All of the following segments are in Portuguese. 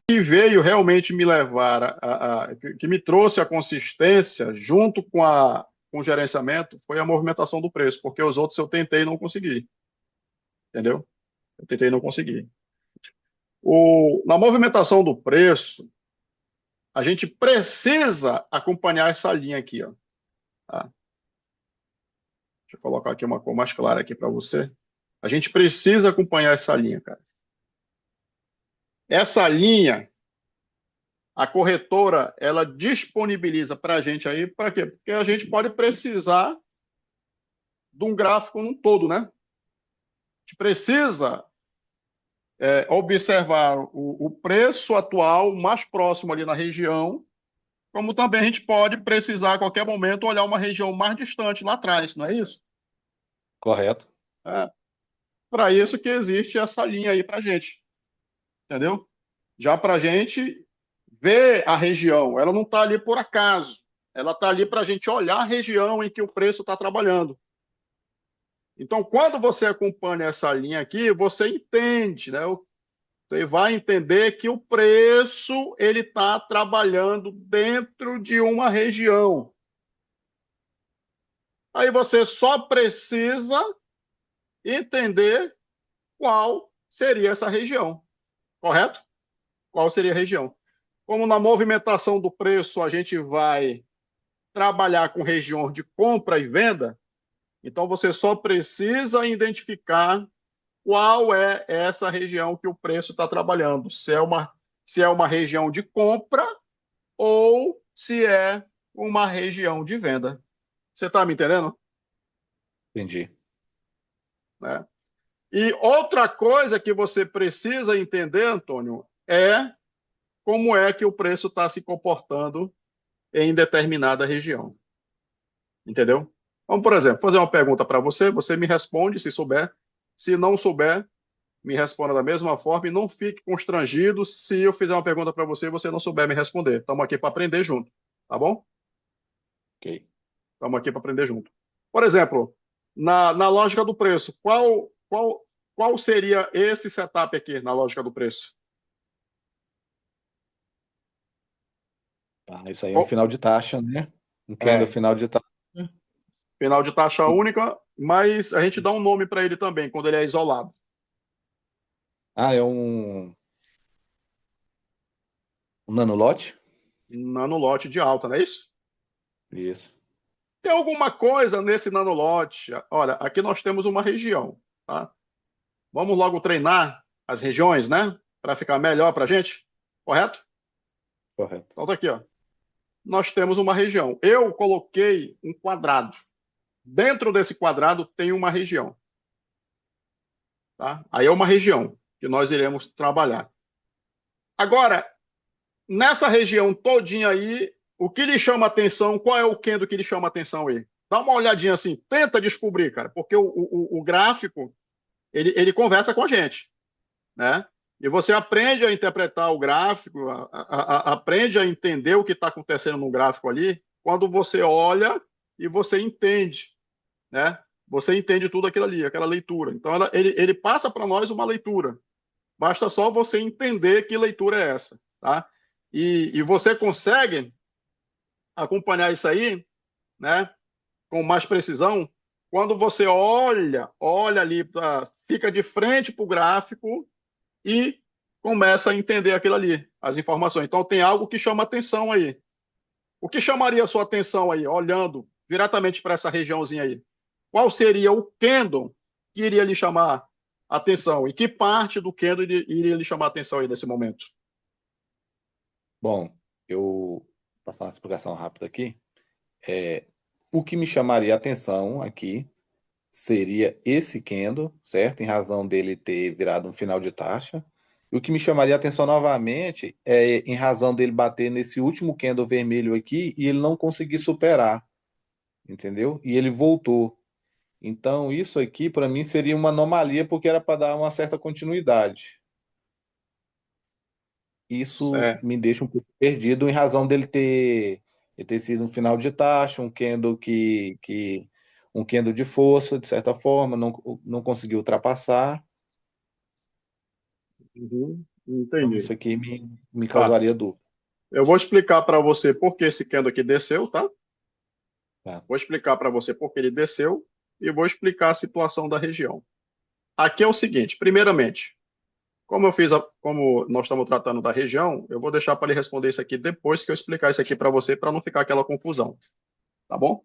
Que veio realmente me levar que me trouxe a consistência junto com o gerenciamento foi a movimentação do preço, porque os outros eu tentei e não consegui, entendeu? Eu tentei e não consegui. Na movimentação do preço, a gente precisa acompanhar essa linha aqui, ó. Tá? Deixa eu colocar aqui uma cor mais clara aqui para você. A gente precisa acompanhar essa linha, cara. Essa linha, a corretora, ela disponibiliza para a gente aí, para quê? Porque a gente pode precisar de um gráfico num todo, né? A gente precisa observar o preço atual mais próximo ali na região, como também a gente pode precisar a qualquer momento olhar uma região mais distante lá atrás, não é isso? Correto. É para isso que existe essa linha aí para a gente, entendeu? Já para a gente ver a região, ela não está ali por acaso, ela está ali para a gente olhar a região em que o preço está trabalhando. Então, quando você acompanha essa linha aqui, você entende, né? Você vai entender que o preço ele está trabalhando dentro de uma região. Aí você só precisa entender qual seria essa região, correto? Qual seria a região? Como na movimentação do preço a gente vai trabalhar com regiões de compra e venda, então você só precisa identificar qual é essa região que o preço está trabalhando. Se é uma região de compra ou se é uma região de venda. Você está me entendendo? Entendi. Né? E outra coisa que você precisa entender, Antônio, é como é que o preço está se comportando em determinada região. Entendeu? Vamos, por exemplo, fazer uma pergunta para você, você me responde se souber. Se não souber, me responda da mesma forma e não fique constrangido se eu fizer uma pergunta para você e você não souber me responder. Estamos aqui para aprender junto, tá bom? Ok. Estamos aqui para aprender junto. Por exemplo, na lógica do preço, qual seria esse setup aqui na lógica do preço? Tá, isso aí é um Qual- final de taxa, né? Um candle É, final de taxa. final de taxa única, mas a gente dá um nome para ele também quando ele é isolado. Ah, é um nanolote? Nanolote de alta, não é isso? Isso. Tem alguma coisa nesse nanolote? Olha, aqui nós temos uma região, tá? Vamos logo treinar as regiões, né? Para ficar melhor para a gente, correto? Correto. Então tá aqui, ó. Nós temos uma região. Eu coloquei um quadrado. Dentro desse quadrado tem uma região, tá? Aí é uma região que nós iremos trabalhar. Agora, nessa região todinha aí, o que lhe chama atenção? Qual é o candle que lhe chama atenção aí? Dá uma olhadinha assim, tenta descobrir, cara, porque o gráfico ele conversa com a gente, né? E você aprende a interpretar o gráfico, aprende a entender o que está acontecendo no gráfico ali, quando você olha e você entende, né? Você entende tudo aquilo ali, aquela leitura. Então, ele passa para nós uma leitura. Basta só você entender que leitura é essa, tá? E você consegue acompanhar isso aí, né? Com mais precisão, quando você olha ali, fica de frente para o gráfico e começa a entender aquilo ali, as informações. Então tem algo que chama atenção aí. O que chamaria a sua atenção aí, olhando diretamente para essa regiãozinha aí? Qual seria o candle que iria lhe chamar a atenção? E que parte do candle iria lhe chamar a atenção aí nesse momento? Bom, eu vou passar uma explicação rápida aqui. É, o que me chamaria a atenção aqui seria esse candle, certo? Em razão dele ter virado um final de taxa. E o que me chamaria a atenção novamente é em razão dele bater nesse último candle vermelho aqui e ele não conseguir superar, entendeu? E ele voltou. Então, isso aqui para mim seria uma anomalia porque era para dar uma certa continuidade. isso Certo. me deixa um pouco perdido em razão dele ter sido um final de taxa, um candle de força, de certa forma, não conseguiu ultrapassar. Uhum. Então, Entendi. isso aqui me Tá. causaria dúvida. Eu vou explicar para você por que esse candle aqui desceu, tá? Tá? Vou explicar para você por que ele desceu e vou explicar a situação da região. Aqui é o seguinte, primeiramente, como nós estamos tratando da região, eu vou deixar para ele responder isso aqui depois que eu explicar isso aqui para você, para não ficar aquela confusão, tá bom?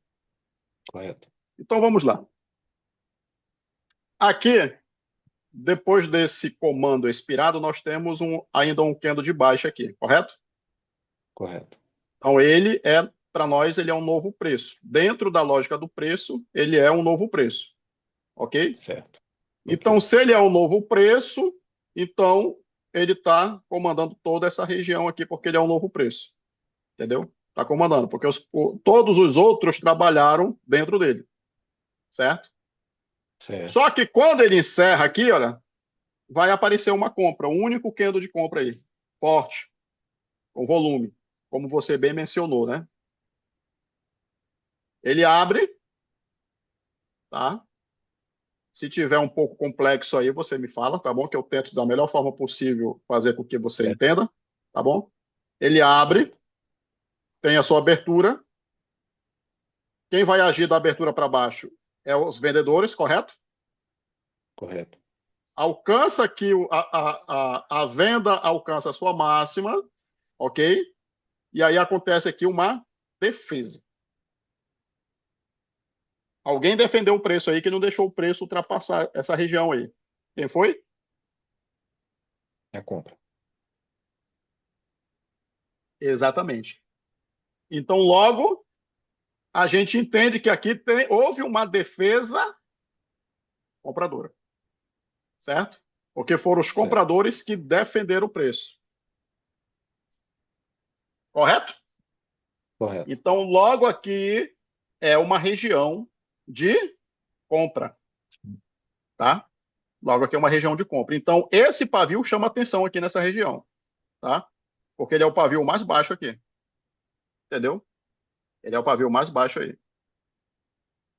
Correto. Então vamos lá. Aqui, depois desse comando expirado, nós temos ainda um candle de baixa aqui, correto? Correto. Então para nós, ele é um novo preço. Dentro da lógica do preço, ele é um novo preço, ok? Certo. Ok. Então, se ele é um novo preço, então ele está comandando toda essa região aqui, porque ele é um novo preço, entendeu? Está comandando, porque todos os outros trabalharam dentro dele, certo? Certo. Só que quando ele encerra aqui, olha, vai aparecer uma compra, um único candle de compra aí, forte, com volume, como você bem mencionou, né? Ele abre, tá? Se tiver um pouco complexo aí, você me fala, tá bom? Que eu tento da melhor forma possível fazer com que você Certo. entenda, tá bom? Ele abre, Correto. tem a sua abertura. Quem vai agir da abertura para baixo é os vendedores, correto? Correto. Alcança aqui a venda alcança a sua máxima, ok? E aí acontece aqui uma defesa. Alguém defendeu o preço aí que não deixou o preço ultrapassar essa região aí. Quem foi? É compra. Exatamente. Então, logo, a gente entende que aqui houve uma defesa compradora, certo? Porque foram os Certo. compradores que defenderam o preço, correto? Correto. Então, logo aqui é uma região de compra, tá? Logo aqui é uma região de compra. Então, esse pavio chama atenção aqui nessa região, tá? Porque ele é o pavio mais baixo aqui, entendeu? Ele é o pavio mais baixo aí.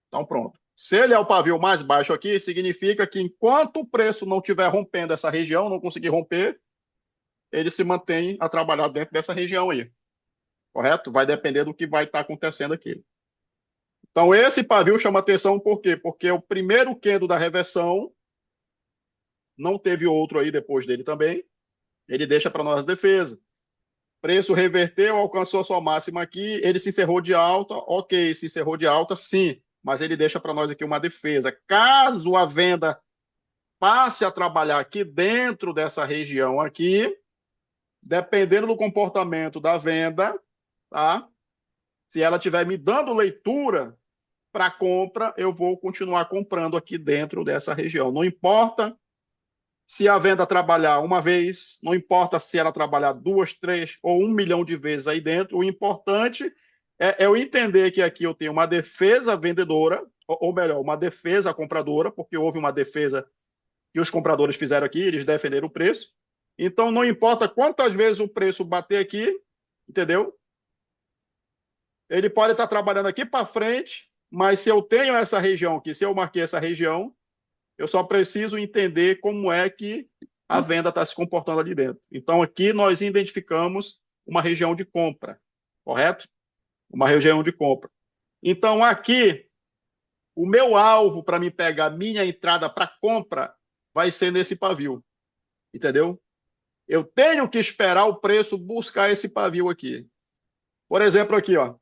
Então, pronto. Se ele é o pavio mais baixo aqui, significa que enquanto o preço não estiver rompendo essa região, não conseguir romper, ele se mantém a trabalhar dentro dessa região aí, correto? Vai depender do que vai estar acontecendo aqui. Então, esse pavio chama atenção por quê? Porque é o primeiro candle da reversão, não teve outro aí depois dele também, ele deixa para nós a defesa. Preço reverteu, alcançou a sua máxima aqui, ele se encerrou de alta, ok, se encerrou de alta, sim, mas ele deixa para nós aqui uma defesa. Caso a venda passe a trabalhar aqui dentro dessa região aqui, dependendo do comportamento da venda, tá? Se ela estiver me dando leitura para compra, eu vou continuar comprando aqui dentro dessa região. Não importa se a venda trabalhar uma vez, não importa se ela trabalhar duas, três ou 1 milhão de vezes aí dentro, o importante é eu entender que aqui eu tenho uma defesa vendedora, ou melhor, uma defesa compradora, porque houve uma defesa que os compradores fizeram aqui, eles defenderam o preço. Então, não importa quantas vezes o preço bater aqui, entendeu? Ele pode estar trabalhando aqui para frente, mas se eu tenho essa região aqui, se eu marquei essa região, eu só preciso entender como é que a venda está se comportando ali dentro. Então, aqui nós identificamos uma região de compra, correto? Uma região de compra. Então, aqui, o meu alvo para me pegar minha entrada para compra vai ser nesse pavio, entendeu? Eu tenho que esperar o preço buscar esse pavio aqui. Por exemplo, aqui, ó,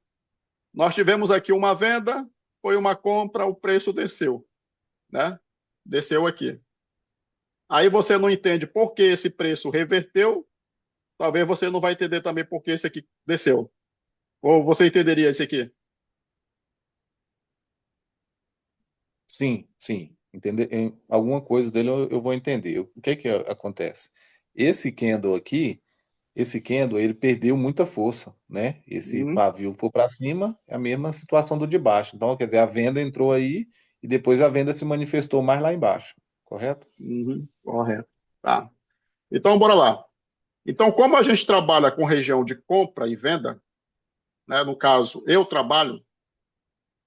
nós tivemos aqui uma venda, foi uma compra, o preço desceu, né? Desceu aqui. Aí você não entende por que esse preço reverteu, talvez você não vai entender também por que esse aqui desceu. Ou você entenderia esse aqui? Sim, sim. Entender, alguma coisa dele eu vou entender. O que é que acontece? Esse candle aqui, esse candle, ele perdeu muita força, né? Esse Uhum, pavio for para cima, é a mesma situação do de baixo. Então, quer dizer, a venda entrou aí e depois a venda se manifestou mais lá embaixo, correto? uhum, correto. Tá. Então, bora lá. Então, como a gente trabalha com região de compra e venda, né, no caso, eu trabalho,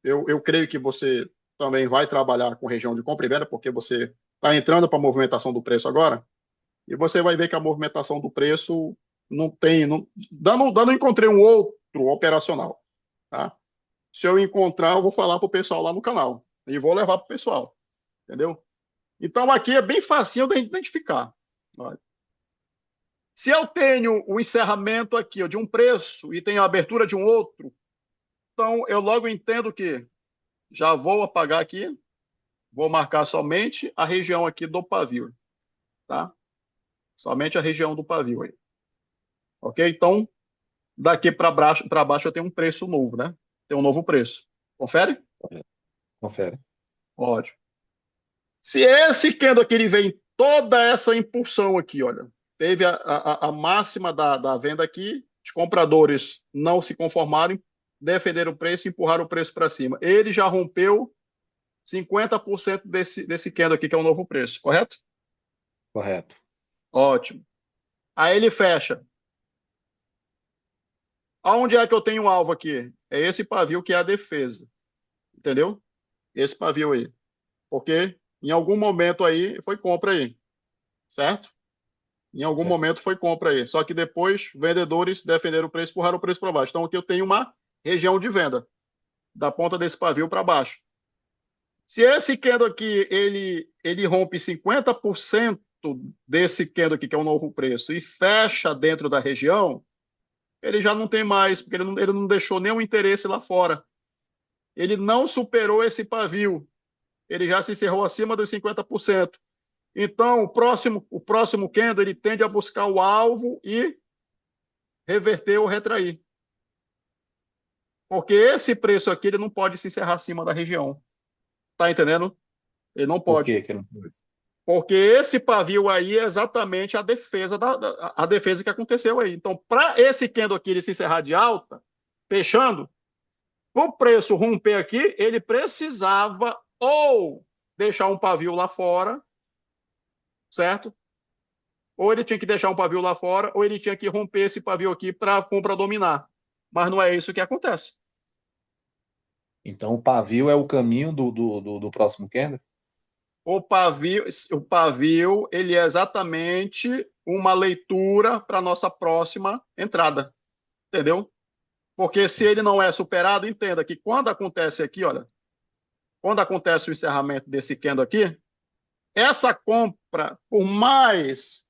eu creio que você também vai trabalhar com região de compra e venda, porque você está entrando para a movimentação do preço agora, e você vai ver que a movimentação do preço não tem. Não, dando encontrei um outro operacional. Tá? Se eu encontrar, eu vou falar para o pessoal lá no canal. E vou levar para o pessoal. Entendeu? Então aqui é bem facinho de identificar. Olha. Se eu tenho o encerramento aqui ó, de um preço e tenho a abertura de um outro, então eu logo entendo que já vou apagar aqui, vou marcar somente a região aqui do pavio. Tá? Somente a região do pavio aí. Ok? Então, daqui para baixo eu tenho um preço novo, né? Tem um novo preço. Confere? Confere. Ótimo. Se esse candle aqui ele vem toda essa impulsão aqui, olha, teve a máxima da venda aqui, os compradores não se conformaram, defenderam o preço, empurraram o preço para cima. Ele já rompeu 50% desse candle aqui, que é o novo preço, correto? Correto. Ótimo. Aí ele fecha. Aonde é que eu tenho um alvo aqui? É esse pavio que é a defesa. Entendeu? Esse pavio aí. Porque em algum momento aí foi compra aí, certo? Em algum Certo. momento foi compra aí. Só que depois vendedores defenderam o preço, empurraram o preço para baixo. Então aqui eu tenho uma região de venda da ponta desse pavio para baixo. Se esse candle aqui ele rompe 50% desse candle aqui, que é o novo preço, e fecha dentro da região, ele já não tem mais, porque ele não deixou nenhum interesse lá fora. Ele não superou esse pavio. Ele já se encerrou acima dos 50%. Então, o próximo candle ele tende a buscar o alvo e reverter ou retrair. Porque esse preço aqui ele não pode se encerrar acima da região. Tá entendendo? Ele não Por pode. quê que não pode? Porque esse pavio aí é exatamente a defesa a defesa que aconteceu aí. Então, para esse candle aqui ele se encerrar de alta, fechando, o preço romper aqui, ele precisava ou deixar um pavio lá fora, certo? Ou ele tinha que deixar um pavio lá fora, ou ele tinha que romper esse pavio aqui para a compra dominar. Mas não é isso que acontece. Então, o pavio é o caminho do próximo candle? O pavio, ele é exatamente uma leitura para a nossa próxima entrada, entendeu? Porque se ele não é superado, entenda que quando acontece aqui, olha, quando acontece o encerramento desse candle aqui, essa compra, por mais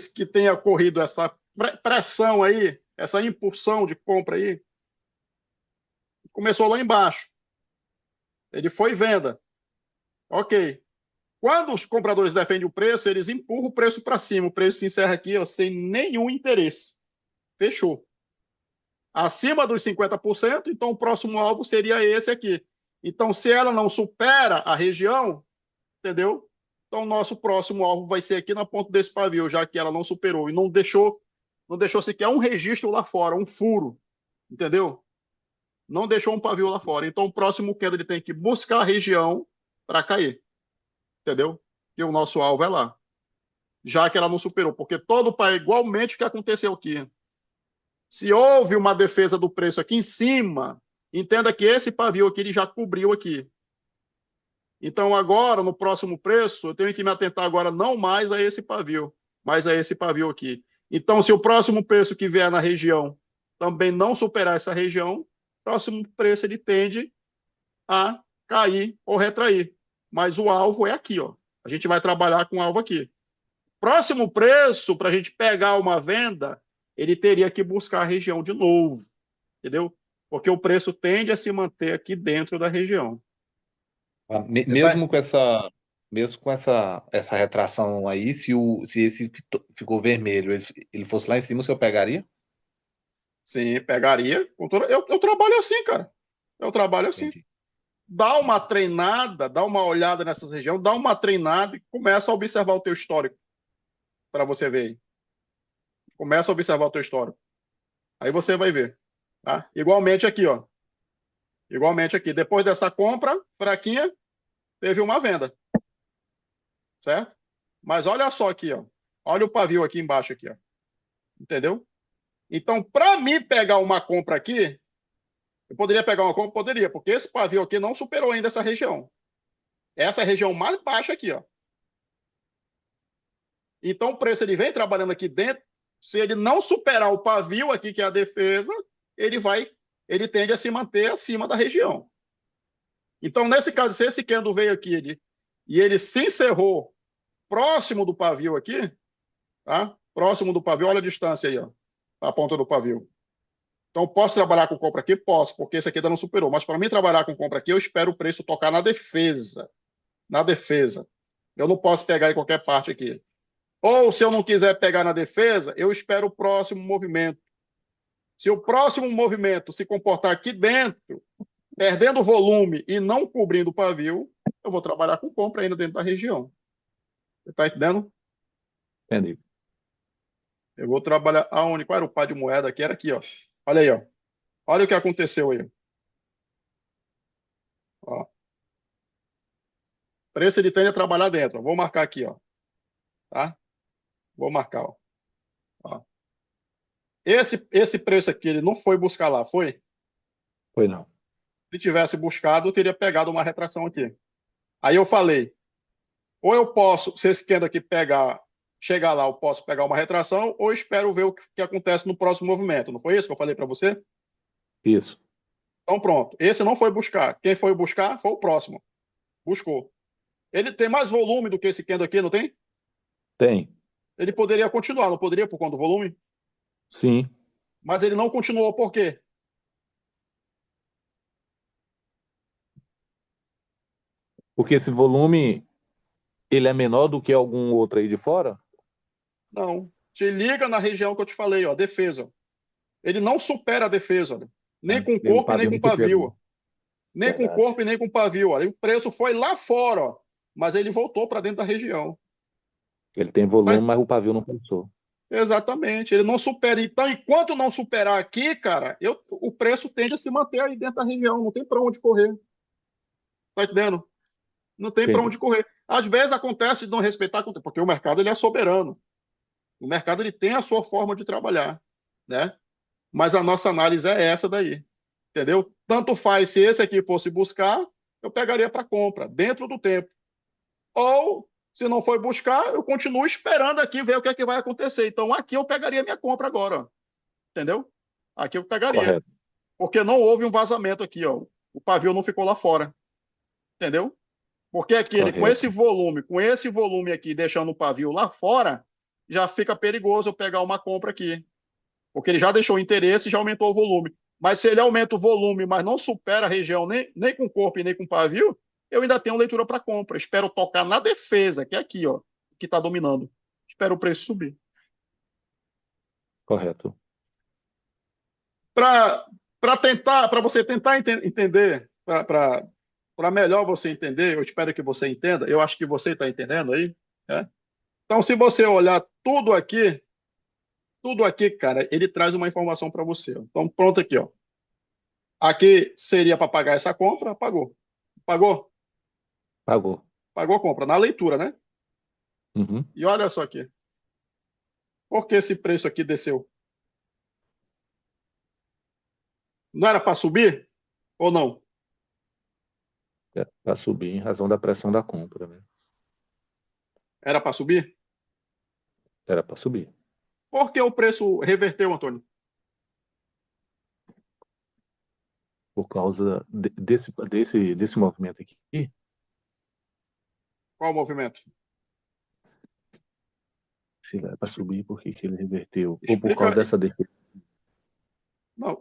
que tenha ocorrido essa pressão aí, essa impulsão de compra aí, começou lá embaixo. Ele foi venda. Ok. Quando os compradores defendem o preço, eles empurram o preço para cima. O preço se encerra aqui ó, sem nenhum interesse. Fechou. Acima dos 50%, então o próximo alvo seria esse aqui. Então, se ela não supera a região, entendeu? Então, o nosso próximo alvo vai ser aqui na ponta desse pavio, já que ela não superou e não deixou sequer um registro lá fora, um furo, entendeu? Não deixou um pavio lá fora. Então, o próximo queda ele tem que buscar a região para cair, entendeu? E o nosso alvo é lá, já que ela não superou, porque todo o país, igualmente o que aconteceu aqui. Se houve uma defesa do preço aqui em cima, entenda que esse pavio aqui ele já cobriu aqui. Então, agora, no próximo preço, eu tenho que me atentar agora não mais a esse pavio, mas a esse pavio aqui. Então, se o próximo preço que vier na região também não superar essa região, o próximo preço ele tende a cair ou retrair. Mas o alvo é aqui, ó. A gente vai trabalhar com o alvo aqui. Próximo preço, para a gente pegar uma venda, ele teria que buscar a região de novo, entendeu? Porque o preço tende a se manter aqui dentro da região. Você tá? Mesmo com essa retração aí, se esse ficou vermelho, ele fosse lá em cima, o senhor pegaria? Sim, pegaria. Eu trabalho assim, cara. Eu trabalho assim. Entendi. Dá uma Entendi. treinada, dá uma olhada nessas regiões, dá uma treinada e começa a observar o teu histórico para você ver aí. Começa a observar o teu histórico. Aí você vai ver. Tá? Igualmente aqui, ó. Igualmente aqui. Depois dessa compra fraquinha, teve uma venda, certo? Mas olha só aqui, ó. Olha o pavio aqui embaixo aqui, ó. Entendeu? Então, para mim pegar uma compra aqui, eu poderia pegar uma compra? Poderia, porque esse pavio aqui não superou ainda essa região. Essa é a região mais baixa aqui, ó. Então, o preço ele vem trabalhando aqui dentro. Se ele não superar o pavio aqui, que é a defesa, ele vai, ele tende a se manter acima da região. Então, nesse caso, se esse candle veio aqui e ele se encerrou próximo do pavio aqui, tá? Próximo do pavio, olha a distância aí, ó, a ponta do pavio. Então, posso trabalhar com compra aqui? Posso, porque esse aqui ainda não superou. Mas para mim trabalhar com compra aqui, eu espero o preço tocar na defesa. Na defesa. Eu não posso pegar em qualquer parte aqui. Ou, se eu não quiser pegar na defesa, eu espero o próximo movimento. Se o próximo movimento se comportar aqui dentro, perdendo volume e não cobrindo o pavio, eu vou trabalhar com compra ainda dentro da região. Você está entendendo? Entendi. Eu vou trabalhar aonde? Qual era o par de moeda aqui? Era aqui, ó. Olha aí, ó. Olha o que aconteceu aí. Ó. Preço ele tende a trabalhar dentro. Vou marcar aqui, ó. Tá? Vou marcar, ó. Ó. Esse preço aqui, ele não foi buscar lá, foi? Foi não. Se tivesse buscado, eu teria pegado uma retração aqui. Aí eu falei, ou eu posso, se esse candle aqui pegar, chegar lá, eu posso pegar uma retração, ou espero ver o que acontece no próximo movimento. Não foi isso que eu falei para você? Isso. Então pronto. Esse não foi buscar. Quem foi buscar foi o próximo. Buscou. Ele tem mais volume do que esse candle aqui, não tem? Tem. Ele poderia continuar, não poderia por conta do volume? Sim. Mas ele não continuou por quê? Porque esse volume, ele é menor do que algum outro aí de fora? Não. Te liga na região que eu te falei, ó, defesa. Ele não supera a defesa, olha. Nem É. com E o corpo e nem pavio com não pavio. superou. Ó. Nem com Verdade. corpo e nem com pavio. Olha. E o preço foi lá fora, ó. Mas ele voltou para dentro da região. Ele tem Tá? volume, mas o pavio não passou. Exatamente. Ele não supera. Então, enquanto não superar aqui, cara, o preço tende a se manter aí dentro da região. Não tem para onde correr. Tá entendendo? Não tem para Entendi. onde correr. Às vezes acontece de não respeitar, porque o mercado ele é soberano. O mercado ele tem a sua forma de trabalhar, né? Mas a nossa análise é essa daí, entendeu? Tanto faz se esse aqui fosse buscar, eu pegaria para compra dentro do tempo. Ou se não foi buscar, eu continuo esperando aqui ver o que é que vai acontecer. Então aqui eu pegaria minha compra agora, ó. Entendeu? Aqui eu pegaria, Correto. porque não houve um vazamento aqui, ó. O pavio não ficou lá fora, entendeu? Porque aqui ele Correto. com esse volume aqui, deixando o pavio lá fora, já fica perigoso eu pegar uma compra aqui. Porque ele já deixou o interesse e já aumentou o volume. Mas se ele aumenta o volume, mas não supera a região nem com corpo e nem com pavio, eu ainda tenho leitura para compra. Espero tocar na defesa, que é aqui, ó, que está dominando. Espero o preço subir. Correto. Para você tentar entender, para melhor você entender, eu espero que você entenda, eu acho que você está entendendo aí, né? Então, se você olhar tudo aqui, cara, ele traz uma informação para você. Então, pronto aqui, ó. Aqui seria para pagar essa compra, pagou. Pagou? Pagou. Pagou a compra, na leitura, né? Uhum. E olha só aqui. Por que esse preço aqui desceu? Não era para subir? Ou não? Para subir em razão da pressão da compra, né? Era para subir? Era para subir. Por que o preço reverteu, Antônio? Por causa desse movimento aqui. Qual o movimento? Se era para subir, por que que ele reverteu? Ou por causa Explica. dessa defesa. Não,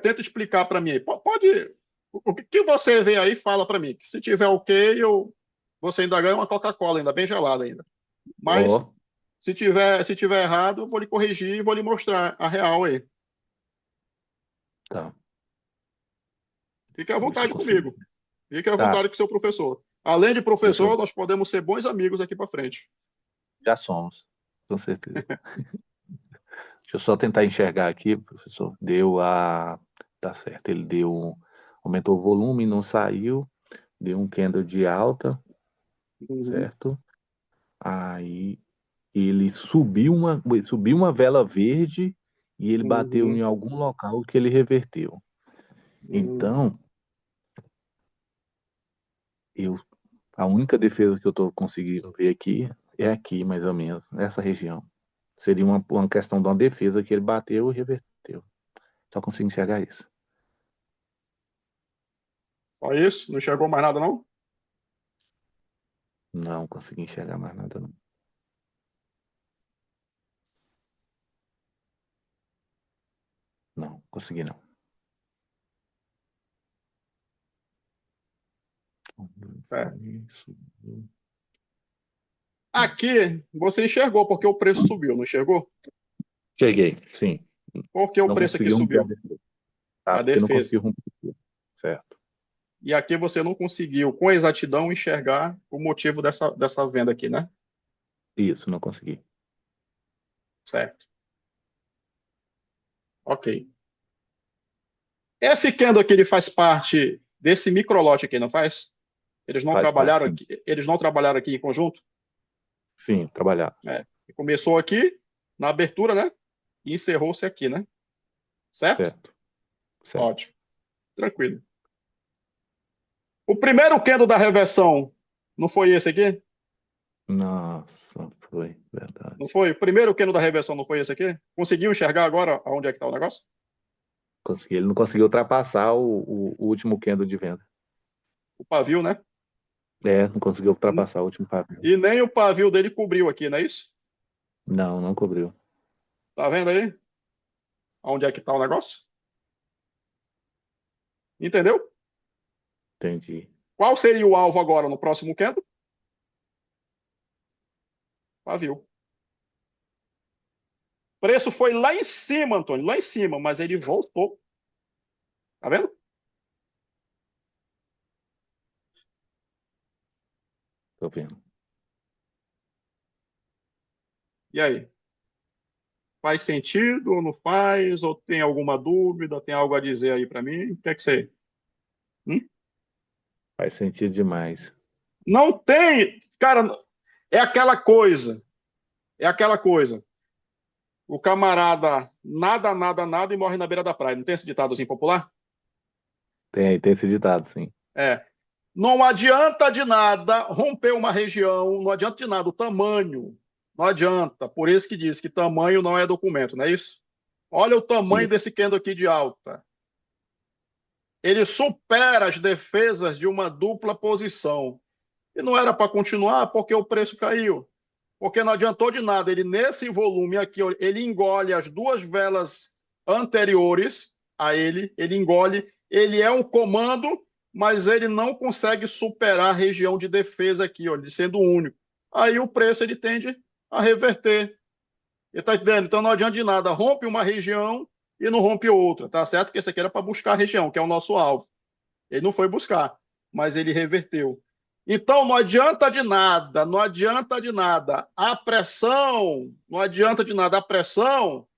tenta explicar para mim aí. Pode. O que você vê aí, fala para mim. Que se tiver ok, você ainda ganha uma Coca-Cola, ainda bem gelada ainda. Mas Ó, se tiver errado, eu vou lhe corrigir e vou lhe mostrar a real aí. tá. Fique à Deixa eu ver se eu vontade consigo. comigo. Fique à Tá, vontade com o seu professor. Além de deixa professor, eu... nós podemos ser bons amigos aqui para frente. Já somos, com certeza. Deixa eu só tentar enxergar aqui, professor. Deu a... Tá certo, ele deu... Aumentou o volume, não saiu. Deu um candle de alta, Uhum. certo? Aí ele subiu uma vela verde e ele bateu em Uhum, algum local que ele reverteu. uhum. Então, eu, a única defesa que eu estou conseguindo ver aqui é aqui, mais ou menos, nessa região. Seria uma questão de uma defesa que ele bateu e reverteu. Só consigo enxergar isso. Só isso? Não enxergou mais nada, não? Não consegui enxergar mais nada, não. Não, consegui não. É. Isso. Aqui você enxergou porque o preço subiu, não enxergou? Cheguei, sim. Por que o Não preço aqui consegui romper a subiu? defesa. É Tá? a Porque não consegui defesa. romper. Certo. E aqui você não conseguiu, com exatidão, enxergar o motivo dessa venda aqui, né? Isso, não consegui. Certo. Ok. Esse candle aqui, ele faz parte desse microlote aqui, não faz? Faz parte, sim. Eles não trabalharam aqui em conjunto? Sim, trabalhar. É. Começou aqui, na abertura, né? E encerrou-se aqui, né? Certo? Certo, certo. Ótimo. Tranquilo. O primeiro candle da reversão não foi esse aqui? Nossa, foi Não verdade. foi? O primeiro candle da reversão não foi esse aqui? Conseguiu enxergar agora aonde é que está o negócio? Consegui. Ele não conseguiu ultrapassar o último candle de venda. O pavio, né? É, não conseguiu ultrapassar o último pavio. E nem o pavio dele cobriu aqui, não é isso? Não, não cobriu. Tá vendo aí? Aonde é que está o negócio? Entendeu? Entendi. Qual seria o alvo agora no próximo candle? Pavio. O preço foi lá em cima, Antônio, lá em cima, mas ele voltou. Tá vendo? Tô vendo. E aí? Faz sentido ou não faz? Ou tem alguma dúvida? Tem algo a dizer aí para mim? O que é que você. Hum? Faz sentido demais. Não tem. Cara, é aquela coisa. É aquela coisa. O camarada nada, nada, nada e morre na beira da praia. Não tem esse ditado assim popular? Tem esse ditado, sim. É. Não adianta de nada romper uma região, não adianta de nada o tamanho. Não adianta. Por isso que diz que tamanho não é documento, não é isso? Olha o tamanho Isso. desse candle aqui de alta. Ele supera as defesas de uma dupla posição. E não era para continuar porque o preço caiu. Porque não adiantou de nada. Ele, nesse volume aqui, ele engole as duas velas anteriores a ele engole. Ele é um comando, mas ele não consegue superar a região de defesa aqui, ó, ele sendo único. Aí o preço ele tende a reverter. Ele está entendendo? Então não adianta de nada. Rompe uma região e não rompe outra. Tá certo que esse aqui era para buscar a região, que é o nosso alvo. Ele não foi buscar, mas ele reverteu. Então não adianta de nada, não adianta de nada. A pressão, não adianta de nada a pressão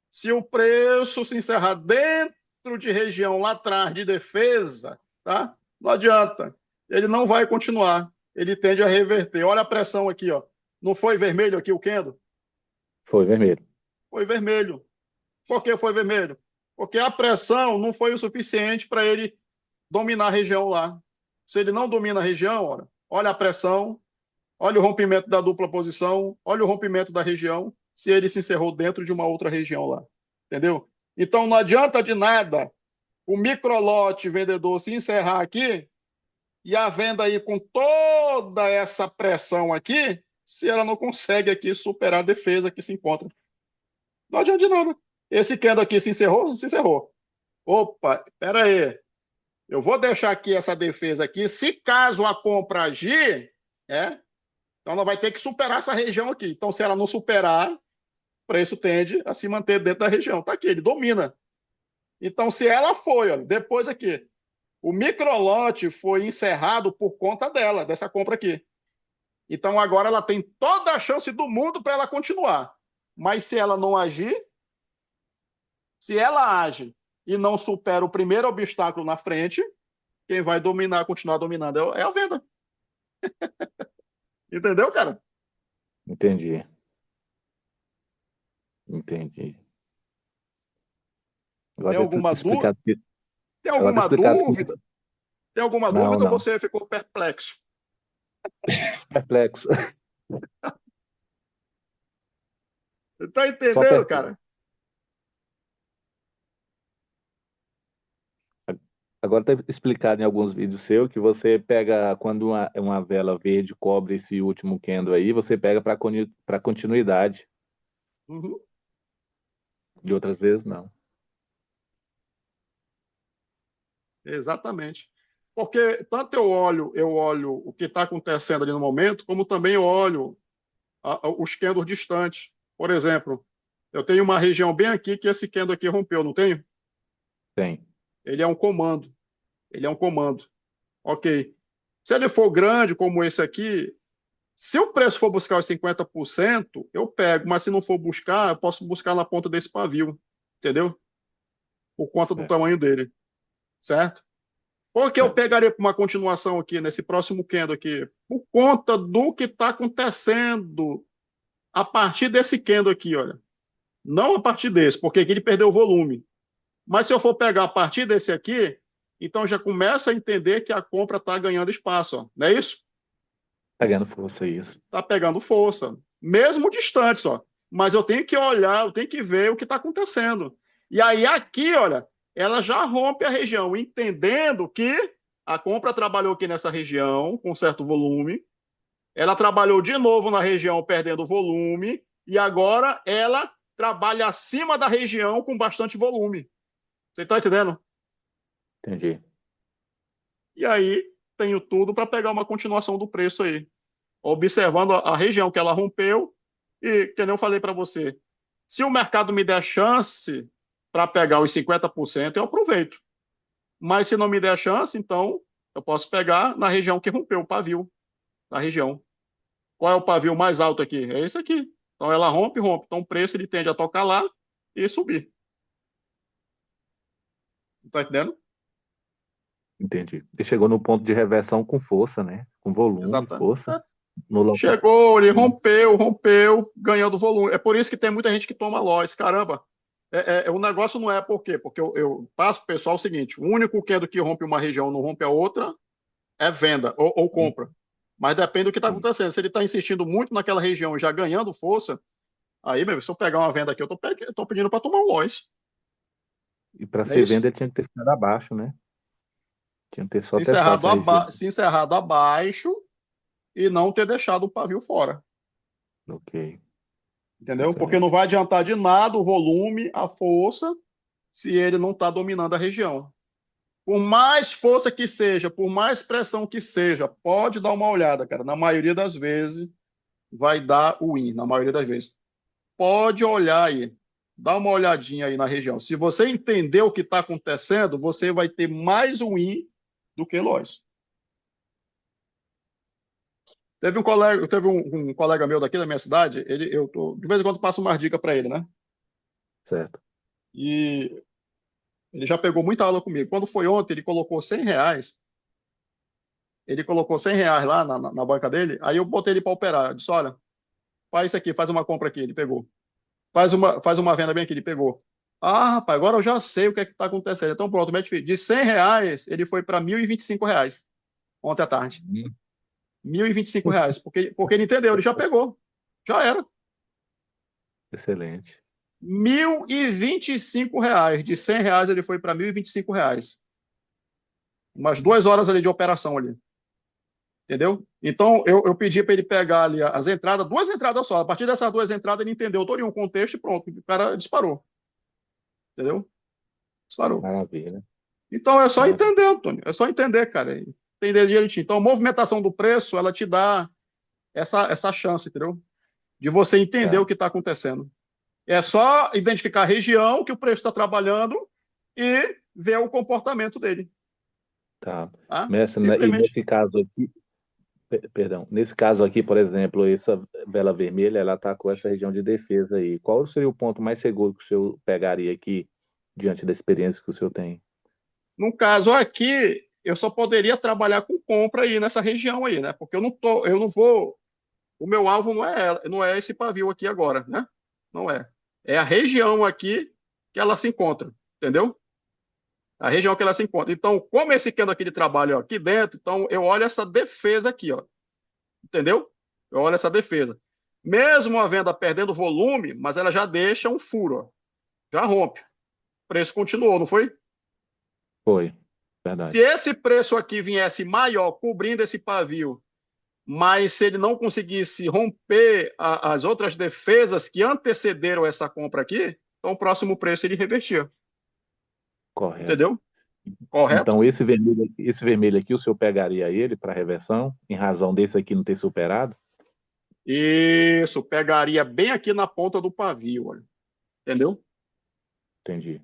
se o preço se encerrar dentro de região lá atrás de defesa, tá? Não adianta. Ele não vai continuar. Ele tende a reverter. Olha a pressão aqui, ó. Não foi vermelho aqui o Kendo? Foi vermelho. Foi vermelho. Por que foi vermelho? Porque a pressão não foi o suficiente para ele dominar a região lá. Se ele não domina a região, olha a pressão, olha o rompimento da dupla posição, olha o rompimento da região, se ele se encerrou dentro de uma outra região lá. Entendeu? Então não adianta de nada o microlote vendedor se encerrar aqui e a venda aí com toda essa pressão aqui, se ela não consegue aqui superar a defesa que se encontra. Não adianta de nada. Esse candle aqui se encerrou? Se encerrou. Opa, espera aí. Eu vou deixar aqui essa defesa aqui. Se caso a compra agir, então ela vai ter que superar essa região aqui. Então, se ela não superar, o preço tende a se manter dentro da região. Tá aqui, ele domina. Então, se ela foi, olha, depois aqui, o microlote foi encerrado por conta dela, dessa compra aqui. Então, agora ela tem toda a chance do mundo para ela continuar. Mas se ela não agir, se ela age e não supera o primeiro obstáculo na frente, quem vai dominar, continuar dominando é a venda. Entendeu, cara? Entendi. Entendi. Tem Agora está alguma dúvida? explicado que Tem agora tá alguma explicado que dúvida? Tem alguma não, dúvida ou não. você ficou perplexo? Perplexo. Tá Só entendendo, perplexo. cara? Agora está explicado em alguns vídeos seus que você pega, quando uma vela verde cobre esse último candle aí, você pega para continuidade. Uhum, De outras vezes, não. exatamente. Porque tanto eu olho o que está acontecendo ali no momento, como também eu olho os candles distantes. Por exemplo, eu tenho uma região bem aqui que esse candle aqui rompeu, não tenho? Tem. Ele é um comando. Ele é um comando. Ok. Se ele for grande, como esse aqui, se o preço for buscar os 50%, eu pego, mas se não for buscar, eu posso buscar na ponta desse pavio, entendeu? Por conta do Certo. tamanho dele, certo? Por que eu Certo. pegaria uma continuação aqui, nesse próximo candle aqui? Por conta do que está acontecendo a partir desse candle aqui, olha. Não a partir desse, porque aqui ele perdeu o volume. Mas se eu for pegar a partir desse aqui, então já começa a entender que a compra está ganhando espaço, ó. Não é isso? Pegando força isso. Está pegando força, mesmo distante, só. Mas eu tenho que olhar, eu tenho que ver o que está acontecendo. E aí aqui, olha, ela já rompe a região, entendendo que a compra trabalhou aqui nessa região com certo volume, ela trabalhou de novo na região perdendo volume, e agora ela trabalha acima da região com bastante volume. Você está entendendo? Entendi. E aí tenho tudo para pegar uma continuação do preço aí, observando a região que ela rompeu e, que nem eu falei para você, se o mercado me der chance para pegar os 50%, eu aproveito. Mas se não me der chance, então eu posso pegar na região que rompeu o pavio, na região. Qual é o pavio mais alto aqui? É esse aqui. Então ela rompe, rompe. Então o preço ele tende a tocar lá e subir. Tá entendendo? Entendi. E chegou no ponto de reversão com força, né? Com volume, Exatamente. força. No local. Chegou, ele rompeu, rompeu, ganhando volume. É por isso que tem muita gente que toma loss. Caramba, o negócio não é por quê? Porque eu passo para o pessoal o seguinte: o único que rompe uma região não rompe a outra é venda ou compra. Mas depende do que está Sim. acontecendo. Se ele está insistindo muito naquela região e já ganhando força, aí, meu, se eu pegar uma venda aqui, eu tô pedindo para tomar um loss. E para Não é ser isso? venda, ele tinha que ter ficado abaixo, né? Tinha que ter só Se testado encerrado, essa região. se encerrado abaixo e não ter deixado o pavio fora. Ok. Entendeu? Porque não Excelente. vai adiantar de nada o volume, a força, se ele não está dominando a região. Por mais força que seja, por mais pressão que seja, pode dar uma olhada, cara. Na maioria das vezes, vai dar o win, na maioria das vezes. Pode olhar aí, dá uma olhadinha aí na região. Se você entender o que está acontecendo, você vai ter mais win do que loss. Teve um colega meu daqui da minha cidade, de vez em quando passo uma dica para ele, né? Certo. E ele já pegou muita aula comigo. Quando foi ontem, ele colocou 100 reais lá na banca dele, aí eu botei ele para operar. Eu disse, olha, faz isso aqui, faz uma compra aqui, ele pegou. Faz uma venda bem aqui, ele pegou. Ah, rapaz, agora eu já sei o que é que está acontecendo. Então pronto, de 100 reais, ele foi para 1.025 reais ontem à tarde. Hum. 1.025 reais, porque ele entendeu, ele já pegou. Já era. Excelente. 1.025 reais. De 100 reais ele foi para 1.025 reais. Umas 2 horas ali de operação ali. Entendeu? Então, eu pedi para ele pegar ali as entradas, duas entradas só. A partir dessas duas entradas, ele entendeu todo o contexto e pronto. O cara disparou. Entendeu? Disparou. Maravilha. Então, é só Maravilha. entender, Antônio. É só entender, cara. Entender direitinho. Então, a movimentação do preço, ela te dá essa chance, entendeu? De você entender o Tá. que está acontecendo. É só identificar a região que o preço está trabalhando e ver o comportamento dele. Tá. Tá? Mestre, e Simplesmente. nesse caso aqui, perdão, nesse caso aqui, por exemplo, essa vela vermelha, ela está com essa região de defesa aí. Qual seria o ponto mais seguro que o senhor pegaria aqui, diante da experiência que o senhor tem? No caso aqui, eu só poderia trabalhar com compra aí nessa região aí, né? Porque eu não vou, o meu alvo não é esse pavio aqui agora, né? Não é. É a região aqui que ela se encontra, entendeu? A região que ela se encontra. Então, como esse candle aqui de trabalho ó, aqui dentro, então eu olho essa defesa aqui, ó, entendeu? Eu olho essa defesa. Mesmo a venda perdendo volume, mas ela já deixa um furo, ó, já rompe. O preço continuou, não foi? Foi, Se verdade. esse preço aqui viesse maior, cobrindo esse pavio, mas se ele não conseguisse romper as outras defesas que antecederam essa compra aqui, então o próximo preço ele revertia, Correto. entendeu? Correto? Então, esse vermelho aqui, o senhor pegaria ele para reversão, em razão desse aqui não ter superado? Isso, pegaria bem aqui na ponta do pavio, olha, entendeu? Entendi.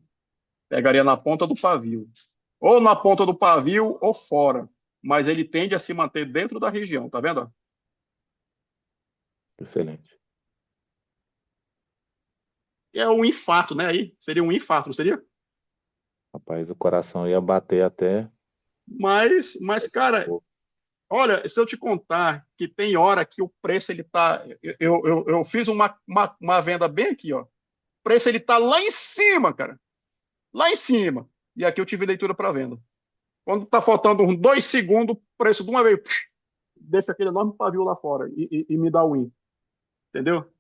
Pegaria na ponta do pavio. Ou na ponta do pavio ou fora, mas ele tende a se manter dentro da região, tá vendo? Excelente. É um infarto, né? Aí seria um infarto, não seria? Rapaz, o coração ia bater até. Mas, cara, olha, se eu te contar que tem hora que o preço ele tá. Eu fiz uma venda bem aqui, ó. O preço ele tá lá em cima, cara. Lá em cima. E aqui eu tive leitura para venda. Quando tá faltando uns 2 segundos, o preço de uma vez, deixa aquele enorme pavio lá fora e me dá o win. Entendeu?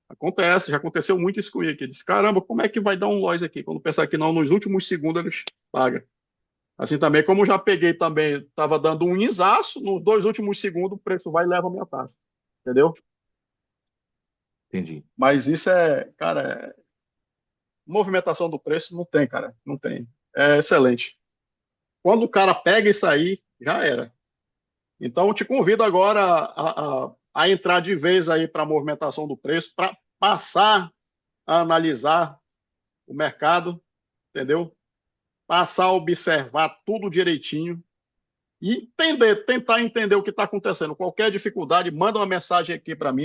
Acontece, já aconteceu muito isso comigo aqui. Disse, caramba, como é que vai dar um loss aqui? Quando pensar que não, nos últimos segundos eles pagam. Assim também, como já peguei também, estava dando um insaço, nos 2 últimos segundos o preço vai e leva a minha taxa. Entendeu? Entendi. Mas isso é, cara, movimentação do preço não tem, cara. Não tem. É excelente. Quando o cara pega isso aí, já era. Então, eu te convido agora a entrar de vez aí para a movimentação do preço, para passar a analisar o mercado, entendeu? Passar a observar tudo direitinho e tentar entender o que está acontecendo. Qualquer dificuldade, manda uma mensagem aqui para mim.